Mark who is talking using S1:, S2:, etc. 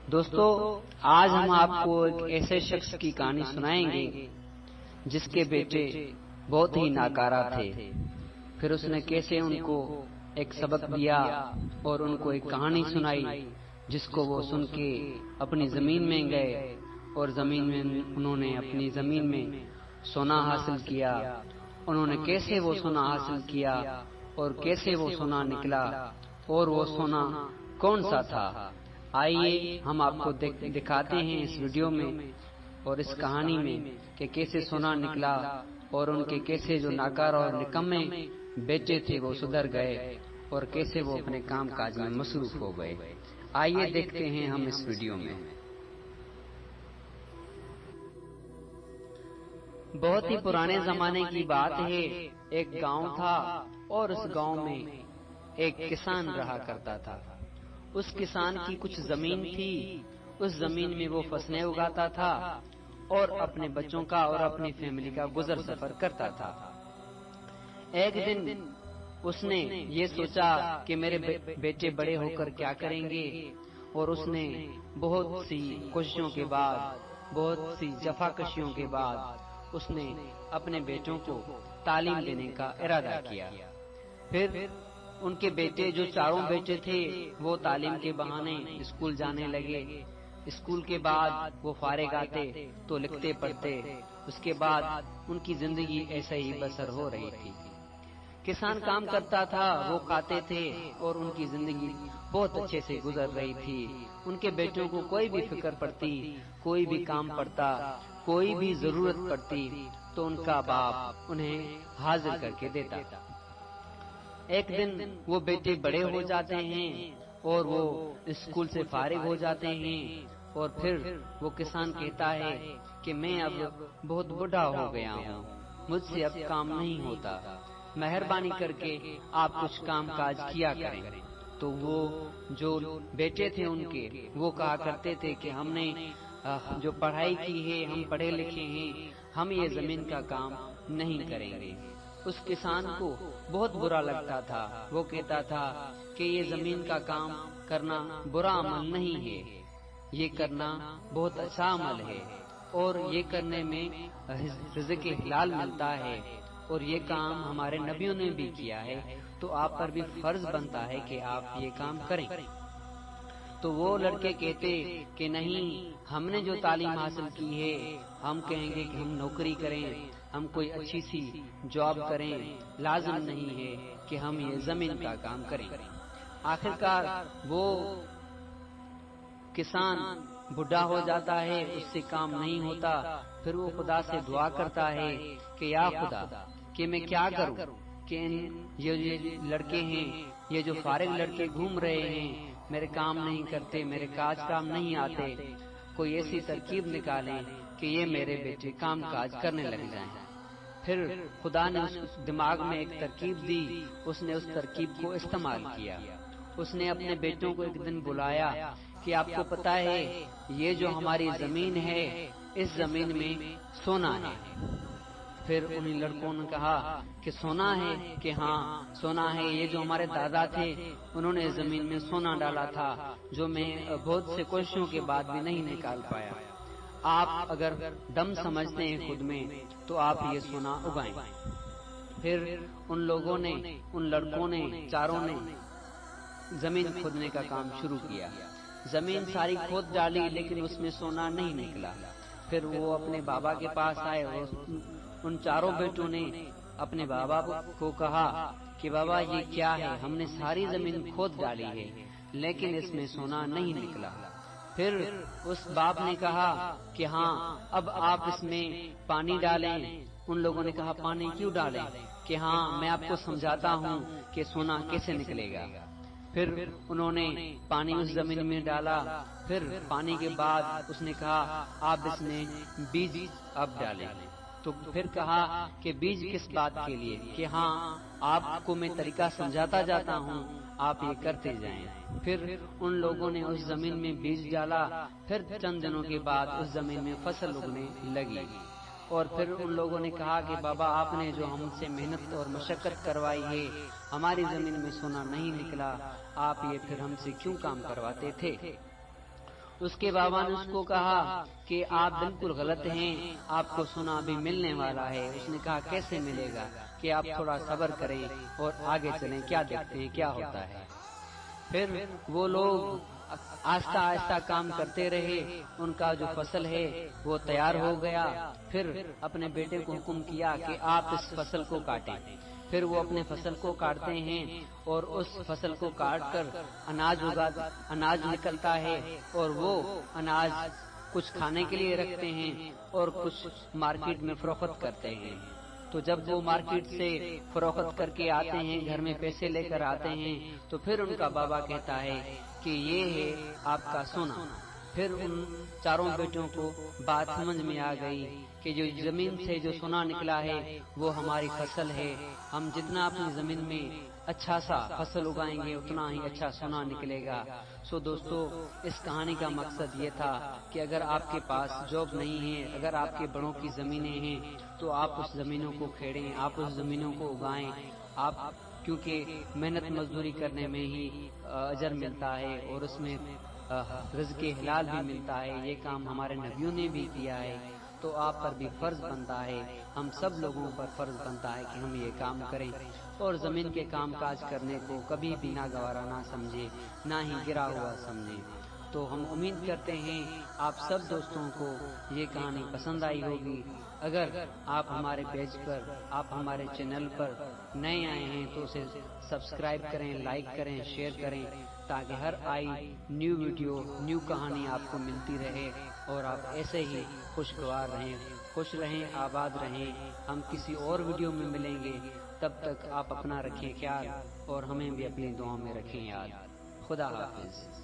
S1: दोस्तों, आज हम आपको एक ऐसे शख्स की कहानी सुनाएंगे जिसके बेटे बहुत ही नाकारा थे। फिर उसने कैसे उनको एक सबक दिया और उनको एक कहानी सुनाई जिसको वो सुन के अपनी जमीन में गए और जमीन में उन्होंने अपनी जमीन में सोना हासिल किया। उन्होंने कैसे वो सोना हासिल किया और कैसे वो सोना निकला और वो सोना कौन सा था, आइए हम आपको दिखाते हैं इस वीडियो में और इस कहानी में कि कैसे सोना निकला और उनके कैसे जो नाकार और निकम्मे बेटे थे वो सुधर गए और कैसे वो अपने काम काज में मसरूफ हो गए। आइए देखते हैं हम इस वीडियो में। बहुत ही पुराने जमाने की बात है। एक गांव था और उस गांव में एक किसान रहा करता था। उस किसान की कुछ जमीन थी। उस जमीन में वो फसलें उगाता था और अपने बच्चों का और अपनी फैमिली का गुजर सफर करता था। एक दिन उसने ये सोचा कि मेरे बेटे बड़े होकर क्या करेंगे, और उसने बहुत सी कोशिशों के बाद, बहुत सी जफाकशियों के बाद उसने अपने बेटों को तालीम देने का इरादा किया। फिर उनके बेटे, जो चारों बेटे थे, वो तालीम के बहाने स्कूल जाने लगे। स्कूल के बाद वो फारिग आते तो लिखते पढ़ते। उसके बाद उनकी जिंदगी ऐसे ही बसर हो रही थी। किसान काम करता था, वो खाते थे और उनकी जिंदगी बहुत अच्छे से गुजर रही थी। उनके बेटों को कोई भी फिक्र पड़ती, कोई भी काम पड़ता, कोई भी जरूरत पड़ती तो उनका बाप उन्हें हाजिर करके देता। एक दिन वो बेटे बड़े हो जाते हैं और वो स्कूल से फारिग हो जाते हैं और फिर वो किसान कहता है कि मैं अब बहुत बूढ़ा हो गया हूँ, मुझसे अब काम नहीं होता, मेहरबानी करके आप कुछ काम काज किया करें। तो वो जो बेटे थे उनके, वो कहा करते थे कि हमने जो पढ़ाई की है, हम पढ़े लिखे हैं, हम ये जमीन का काम नहीं करेंगे। उस किसान को बहुत बुरा लगता था। वो कहता था कि ये जमीन का काम करना बुरा अमल नहीं है, ये करना बहुत अच्छा अमल है और ये करने में रिज़्क़ हलाल मिलता है और ये काम हमारे नबियों ने भी किया है, तो आप पर भी फर्ज बनता है कि आप ये काम करें। तो वो लड़के कहते कि नहीं, हमने जो तालीम हासिल की है, हम कहेंगे कि हम नौकरी करें, हम कोई अच्छी सी जॉब करें, लाजिम नहीं है कि हम ये जमीन का काम करें। आखिरकार वो किसान बुढ़ा हो जाता है, उससे काम नहीं होता। फिर वो खुदा से दुआ करता है कि या खुदा, कि मैं क्या करूं कि ये लड़के हैं, ये जो फारिग लड़के घूम रहे हैं, मेरे काम नहीं करते, मेरे काज काम नहीं आते, कोई ऐसी तरकीब निकालें कि ये मेरे बेटे काम काज करने लग जाएं। फिर खुदा ने उस दिमाग में एक तरकीब दी। उसने उस तरकीब को इस्तेमाल किया। उसने अपने बेटों को एक दिन बुलाया कि आपको पता है, ये जो हमारी जमीन है, इस जमीन में सोना है। फिर उन लड़कों ने कहा कि सोना है, कि हाँ सोना है, ये जो हमारे दादा थे उन्होंने जमीन में सोना डाला था, जो मैं बहुत से कोशिशों के बाद भी नहीं निकाल पाया। आप अगर दम समझते हैं खुद में तो आप ये सोना उगाएं। फिर उन लोगों ने, उन लड़कों ने, चारों ने जमीन खोदने का काम शुरू किया। जमीन सारी खोद डाली लेकिन उसमें सोना नहीं निकला। फिर वो अपने बाबा के पास आए और उन चारों बेटों ने अपने बाबा को कहा कि बाबा ये क्या है, हमने सारी जमीन खोद डाली है लेकिन इसमें सोना नहीं निकला। फिर उस बाप ने कहा कि हाँ, अब आप इसमें पानी डालें। उन लोगों ने कहा पानी क्यों डालें, कि हाँ मैं आपको समझाता हूँ कि सोना कैसे निकलेगा। फिर उन्होंने पानी उस जमीन में डाला। फिर पानी के बाद उसने कहा आप इसमें बीज अब डालें। तो फिर कहा कि बीज किस बात के लिए, कि हाँ आपको मैं तरीका समझाता जाता हूँ, आप ये करते जाएं। फिर उन लोगों ने उस जमीन में बीज डाला। फिर चंद दिनों के बाद उस जमीन में फसल उगने लगी। और फिर उन लोगों ने कहा कि बाबा आपने जो हमसे मेहनत और मशक्कत करवाई है, हमारी जमीन में सोना नहीं निकला, आप ये फिर हमसे क्यों काम करवाते थे। उसके बाबा ने उसको कहा कि आप बिल्कुल गलत हैं, आपको सोना अभी मिलने वाला है। उसने कहा कैसे मिलेगा, कि आप थोड़ा सब्र करें और आगे चलें, क्या देखते हैं क्या होता है। फिर वो लोग आस्ता आस्ता काम करते रहे, उनका जो फसल है वो तैयार हो गया। फिर अपने बेटे को हुक्म किया कि आप इस फसल को काटें। फिर वो अपने फसल को काटते हैं और उस फसल को काटकर अनाज निकलता है, और वो अनाज कुछ खाने के लिए रखते हैं और कुछ मार्केट में फरोख्त करते हैं। तो जब वो मार्केट से फरोख्त करके आते हैं, घर में पैसे लेकर आते हैं, तो फिर उनका बाबा कहता है कि ये है आपका सोना। फिर उन चारों बेटों को बात समझ में आ गई कि जो जमीन से जो सोना निकला है वो हमारी फसल है। हम जितना अपनी जमीन में अच्छा सा फसल उगाएंगे उतना ही अच्छा सोना निकलेगा। सो दोस्तों, इस कहानी का मकसद ये था कि अगर आपके पास जॉब नहीं है, अगर आपके बड़ों की जमीनें हैं, तो आप उस जमीनों को खेड़ें, आप उस जमीनों को उगाएं। आप क्योंकि मेहनत मजदूरी करने में ही अजर मिलता है और उसमें रिज़्क़े हलाल भी मिलता है। ये काम हमारे नबियों ने भी किया है, तो आप पर भी फर्ज बनता है, हम सब लोगों पर फर्ज बनता है कि हम ये काम करें और जमीन के काम काज करने को कभी भी ना गवारा ना समझे, ना ही गिरा हुआ समझे। तो हम उम्मीद करते हैं आप सब दोस्तों को ये कहानी पसंद आई होगी। अगर आप हमारे पेज पर, आप हमारे चैनल पर नए आए हैं तो उसे सब्सक्राइब करें, लाइक करें, शेयर करें, ताकि हर आई न्यू वीडियो, न्यू कहानी आपको मिलती रहे और आप ऐसे ही खुशगवार रहें, खुश रहें, आबाद रहें। हम किसी और वीडियो में मिलेंगे, तब तक आप अपना रखें ख्याल और हमें भी अपनी दुआ में रखें याद। खुदा हाफिज।